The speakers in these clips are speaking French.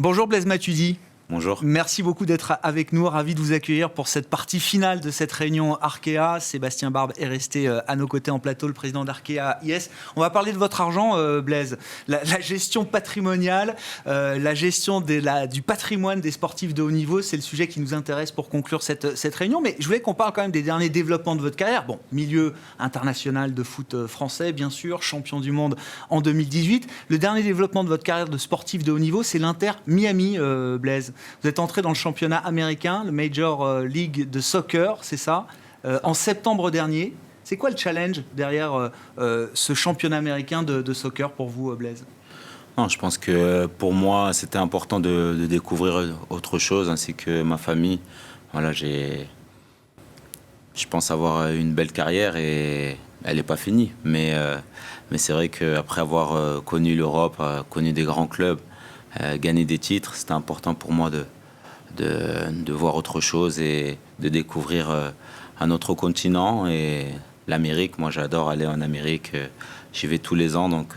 Bonjour Blaise Matuidi. Bonjour. Merci beaucoup d'être avec nous. Ravi de vous accueillir pour cette partie finale de cette réunion Arkea. Sébastien Barbe est resté à nos côtés en plateau, le président d'Arkea IS. On va parler de votre argent, Blaise. La gestion patrimoniale, la gestion du patrimoine des sportifs de haut niveau, c'est le sujet qui nous intéresse pour conclure cette réunion. Mais je voulais qu'on parle quand même des derniers développements de votre carrière. Bon, milieu international de foot français, bien sûr, champion du monde en 2018. Le dernier développement de votre carrière de sportif de haut niveau, c'est l'Inter Miami, Blaise. Vous êtes entré dans le championnat américain, le Major League de Soccer, c'est ça, en septembre dernier. C'est quoi le challenge derrière ce championnat américain de soccer pour vous, Blaise ? Non, je pense que pour moi, c'était important de découvrir autre chose, ainsi que ma famille. Voilà, je pense avoir une belle carrière et elle n'est pas finie. Mais c'est vrai qu'après avoir connu l'Europe, connu des grands clubs, gagner des titres, c'était important pour moi de voir autre chose et de découvrir un autre continent. Et l'Amérique, moi j'adore aller en Amérique, j'y vais tous les ans. Donc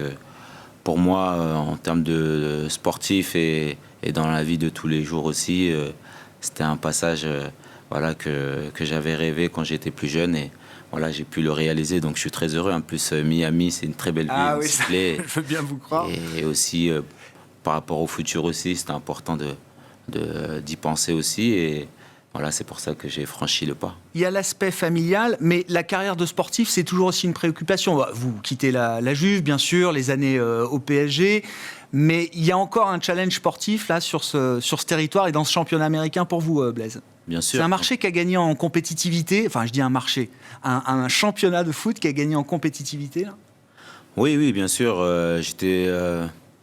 pour moi, en termes de sportif et dans la vie de tous les jours aussi, c'était un passage voilà, que j'avais rêvé quand j'étais plus jeune. Et voilà, j'ai pu le réaliser, donc je suis très heureux. En plus, Miami, c'est une très belle ville. Ah oui, je veux bien vous croire. Et aussi... par rapport au futur aussi, c'était important d'y penser aussi. Et voilà, c'est pour ça que j'ai franchi le pas. Il y a l'aspect familial, mais la carrière de sportif, c'est toujours aussi une préoccupation. Vous quittez la Juve, bien sûr, les années au PSG, mais il y a encore un challenge sportif là, sur ce territoire et dans ce championnat américain pour vous, Blaise. Bien sûr. C'est un marché qui a gagné en compétitivité, enfin je dis un marché, un championnat de foot qui a gagné en compétitivité là. Oui, bien sûr. J'étais...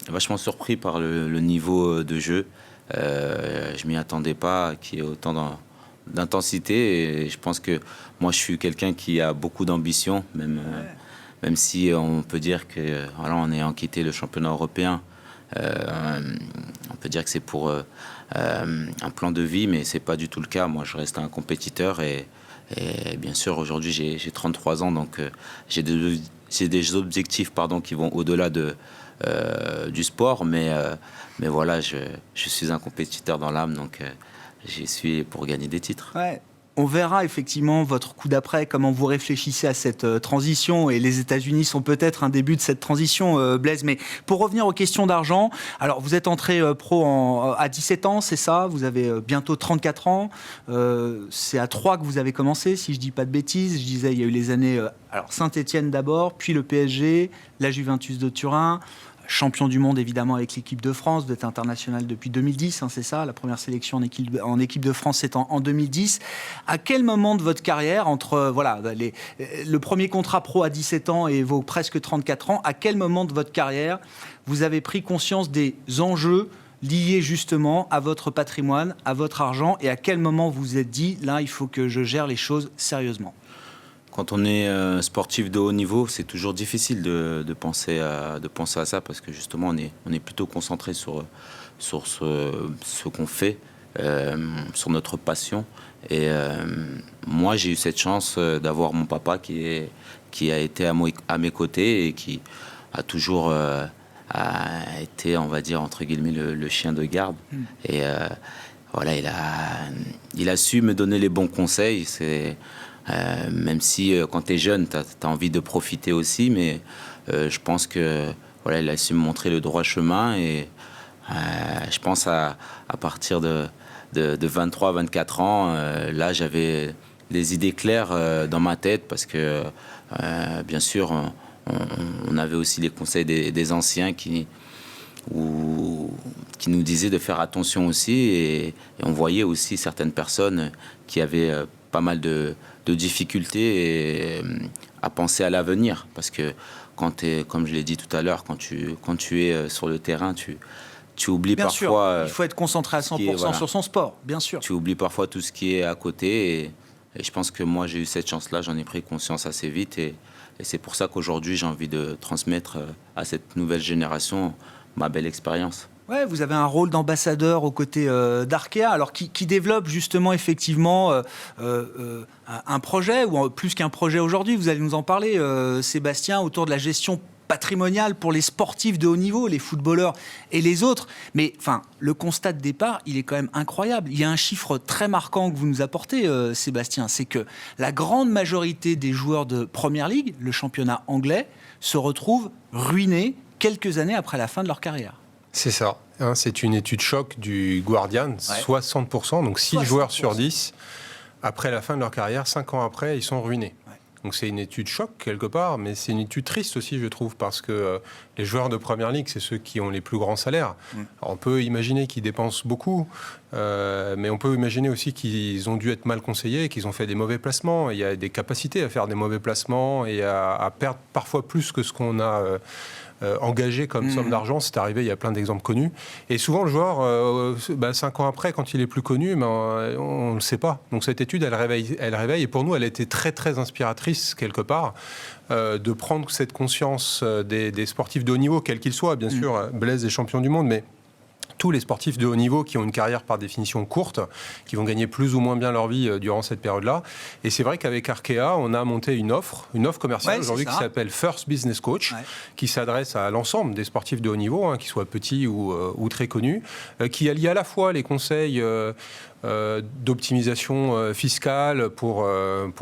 vachement surpris par le niveau de jeu. Je m'y attendais pas qu'il y ait autant d'intensité. Et je pense que moi, je suis quelqu'un qui a beaucoup d'ambition, même si on peut dire que voilà, en ayant quitté le championnat européen, on peut dire que c'est pour un plan de vie, mais c'est pas du tout le cas. Moi, je reste un compétiteur et bien sûr, aujourd'hui, j'ai 33 ans, donc j'ai des objectifs qui vont au-delà du sport, mais voilà, je suis un compétiteur dans l'âme, donc j'y suis pour gagner des titres. Ouais. On verra effectivement votre coup d'après, comment vous réfléchissez à cette transition, et les États-Unis sont peut-être un début de cette transition, Blaise. Mais pour revenir aux questions d'argent, alors vous êtes entré pro à 17 ans, c'est ça ? Vous avez bientôt 34 ans. C'est à 3 que vous avez commencé, si je ne dis pas de bêtises. Je disais, il y a eu les années Saint-Étienne d'abord, puis le PSG, la Juventus de Turin. Champion du monde évidemment avec l'équipe de France, vous êtes international depuis 2010, c'est ça, la première sélection en équipe de France c'est en 2010. À quel moment de votre carrière, entre le premier contrat pro à 17 ans et vos presque 34 ans, à quel moment de votre carrière vous avez pris conscience des enjeux liés justement à votre patrimoine, à votre argent, et à quel moment vous vous êtes dit, là il faut que je gère les choses sérieusement ? Quand on est sportif de haut niveau, c'est toujours difficile de penser à ça, parce que justement, on est plutôt concentré sur ce qu'on fait, sur notre passion. Et moi, j'ai eu cette chance d'avoir mon papa qui a été à mes côtés et qui a toujours a été, on va dire, entre guillemets, le chien de garde. Et voilà, il a su me donner les bons conseils. Même si quand tu es jeune, tu as envie de profiter aussi, mais je pense que voilà, il a su me montrer le droit chemin. Et je pense à partir de 23-24 ans, là j'avais des idées claires dans ma tête, parce que bien sûr on avait aussi les conseils des anciens qui nous disaient de faire attention aussi, et on voyait aussi certaines personnes qui avaient pas mal de difficultés à penser à l'avenir, parce que comme je l'ai dit tout à l'heure, quand tu es sur le terrain, tu oublies bien parfois... Sûr, il faut être concentré à 100% sur son sport, bien sûr. Tu oublies parfois tout ce qui est à côté, et je pense que moi j'ai eu cette chance-là, j'en ai pris conscience assez vite, et c'est pour ça qu'aujourd'hui j'ai envie de transmettre à cette nouvelle génération ma belle expérience. Ouais, vous avez un rôle d'ambassadeur aux côtés d'Arkea, alors qui développe justement effectivement un projet, ou plus qu'un projet aujourd'hui, vous allez nous en parler, Sébastien, autour de la gestion patrimonial pour les sportifs de haut niveau, les footballeurs et les autres. Mais enfin, le constat de départ, il est quand même incroyable. Il y a un chiffre très marquant que vous nous apportez, Sébastien, c'est que la grande majorité des joueurs de Premier League, le championnat anglais, se retrouvent ruinés quelques années après la fin de leur carrière. C'est ça. C'est une étude choc du Guardian, 60%, donc 6 joueurs sur 10, après la fin de leur carrière, 5 ans après, ils sont ruinés. Donc c'est une étude choc quelque part, mais c'est une étude triste aussi, je trouve, parce que les joueurs de Premier League, c'est ceux qui ont les plus grands salaires. Alors, on peut imaginer qu'ils dépensent beaucoup, mais on peut imaginer aussi qu'ils ont dû être mal conseillés, qu'ils ont fait des mauvais placements. Il y a des capacités à faire des mauvais placements et à perdre parfois plus que ce qu'on a engagé comme somme d'argent. C'est arrivé, il y a plein d'exemples connus. Et souvent, le joueur, 5 ans après, quand il est plus connu, on ne le sait pas. Donc cette étude, elle réveille. Et pour nous, elle a été très, très inspiratrice, quelque part, de prendre cette conscience des sportifs de haut niveau, quels qu'ils soient. Bien sûr, Blaise est champion du monde, mais tous les sportifs de haut niveau qui ont une carrière par définition courte, qui vont gagner plus ou moins bien leur vie durant cette période-là. Et c'est vrai qu'avec Arkea, on a monté une offre commerciale aujourd'hui qui s'appelle First Business Coach, qui s'adresse à l'ensemble des sportifs de haut niveau, qu'ils soient petits ou très connus, qui allie à la fois les conseils d'optimisation fiscale pour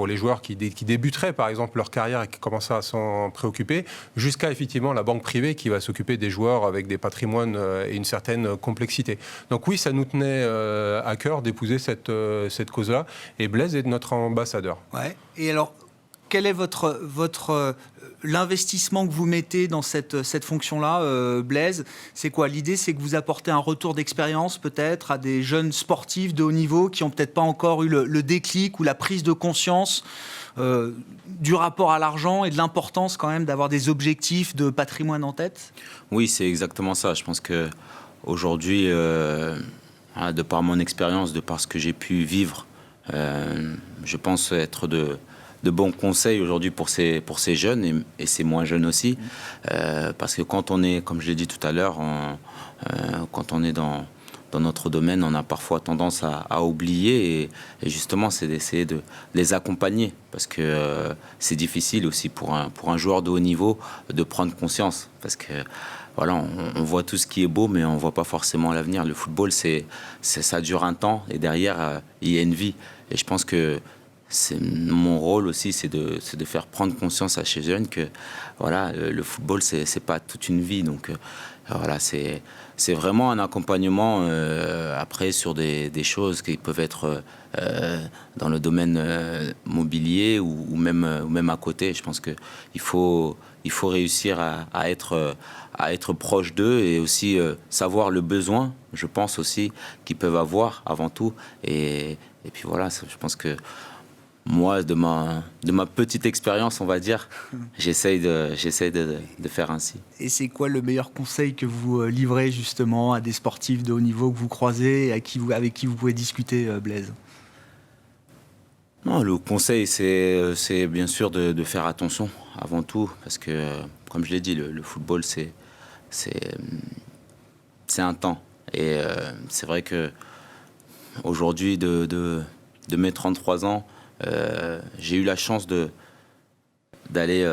les joueurs qui débuteraient par exemple leur carrière et qui commencent à s'en préoccuper, jusqu'à effectivement la banque privée qui va s'occuper des joueurs avec des patrimoines et une certaine complexité. Donc oui, ça nous tenait à cœur d'épouser cette cause-là, et Blaise est notre ambassadeur. Ouais. Et alors, quel est l'investissement que vous mettez dans cette fonction-là, Blaise? C'est quoi? L'idée, c'est que vous apportez un retour d'expérience peut-être à des jeunes sportifs de haut niveau qui n'ont peut-être pas encore eu le déclic ou la prise de conscience du rapport à l'argent et de l'importance quand même d'avoir des objectifs de patrimoine en tête? Oui, c'est exactement ça. Je pense qu'aujourd'hui, de par mon expérience, de par ce que j'ai pu vivre, je pense être de bons conseils aujourd'hui pour ces jeunes et ces moins jeunes aussi. Parce que quand on est, comme je l'ai dit tout à l'heure, quand on est dans notre domaine, on a parfois tendance à oublier. Et justement, c'est d'essayer de les accompagner. Parce que c'est difficile aussi pour un joueur de haut niveau de prendre conscience. Parce que voilà, on voit tout ce qui est beau, mais on ne voit pas forcément l'avenir. Le football, ça dure un temps. Et derrière, il y a une vie. Et je pense que mon rôle aussi, c'est de faire prendre conscience à ces jeunes que voilà, le football, c'est pas toute une vie. Donc voilà, c'est vraiment un accompagnement après sur des choses qui peuvent être dans le domaine mobilier ou même à côté. Je pense qu'il faut réussir à être proche d'eux et aussi savoir le besoin, je pense aussi, qu'ils peuvent avoir avant tout. Et puis voilà, je pense que moi, de ma petite expérience, on va dire, j'essaye de faire ainsi. Et c'est quoi le meilleur conseil que vous livrez justement à des sportifs de haut niveau que vous croisez et avec qui vous pouvez discuter, Blaise? Non, le conseil, c'est bien sûr de faire attention avant tout, parce que, comme je l'ai dit, le football, c'est un temps. Et c'est vrai que aujourd'hui, de mes 33 ans, j'ai eu la chance d'aller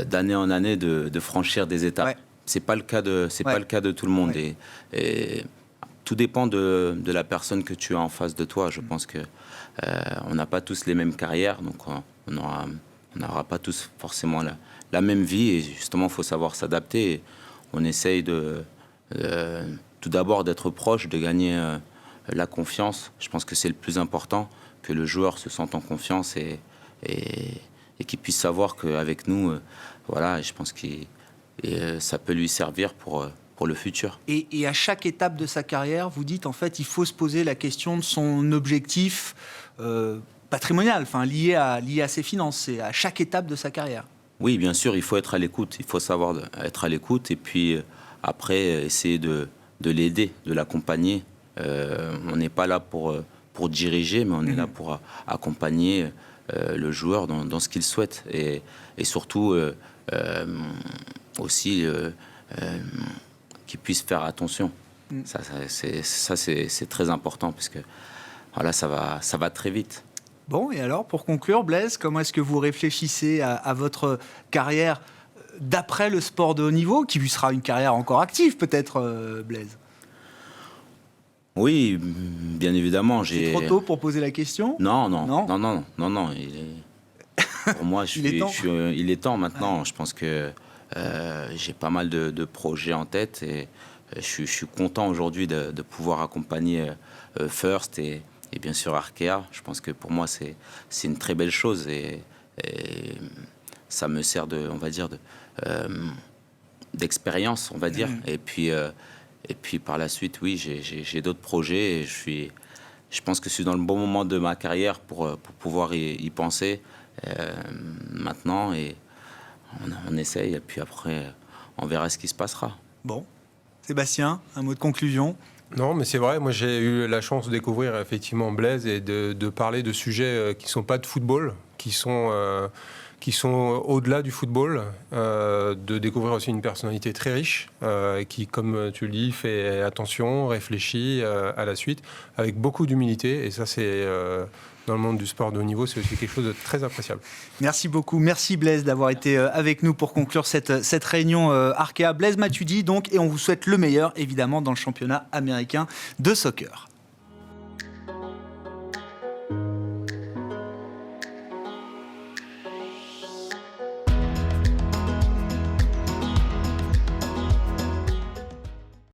d'année en année de franchir des étapes. Ouais. C'est pas le cas de tout le monde. Ouais. Et tout dépend de la personne que tu as en face de toi. Je pense que on n'a pas tous les mêmes carrières, donc on n'aura pas tous forcément la même vie. Et justement, il faut savoir s'adapter. Et on essaye tout d'abord d'être proche, de gagner la confiance. Je pense que c'est le plus important, que le joueur se sente en confiance et qu'il puisse savoir qu'avec nous, voilà, je pense que ça peut lui servir pour le futur. Et à chaque étape de sa carrière, vous dites en fait, il faut se poser la question de son objectif patrimonial, enfin lié à ses finances. C'est à chaque étape de sa carrière. Oui, bien sûr, il faut être à l'écoute. Il faut savoir être à l'écoute et puis après essayer de l'aider, de l'accompagner. On n'est pas là pour diriger, mais on est là pour accompagner le joueur dans ce qu'il souhaite et surtout aussi qu'il puisse faire attention. Ça c'est très important parce que voilà, ça va très vite. Bon, et alors, pour conclure, Blaise, comment est-ce que vous réfléchissez à votre carrière d'après le sport de haut niveau, qui sera une carrière encore active peut-être, Blaise? Oui, bien évidemment. C'est trop tôt pour poser la question? Non. Pour moi, il est temps maintenant. Ouais. Je pense que j'ai pas mal de projets en tête et je suis content aujourd'hui de pouvoir accompagner First et bien sûr Arkea. Je pense que pour moi, c'est une très belle chose et ça me sert d'expérience, on va dire. Et puis par la suite, oui, j'ai d'autres projets et je pense que je suis dans le bon moment de ma carrière pour pouvoir y penser maintenant et on essaye et puis après on verra ce qui se passera. Bon, Sébastien, un mot de conclusion? Non, mais c'est vrai, moi j'ai eu la chance de découvrir effectivement Blaise et de parler de sujets qui ne sont pas de football, qui sont au-delà du football, de découvrir aussi une personnalité très riche, qui, comme tu le dis, fait attention, réfléchit à la suite, avec beaucoup d'humilité, et ça c'est... dans le monde du sport de haut niveau, c'est aussi quelque chose de très appréciable. Merci beaucoup. Merci Blaise d'avoir été avec nous pour conclure cette réunion Arkea. Blaise Matuidi donc, et on vous souhaite le meilleur évidemment dans le championnat américain de soccer.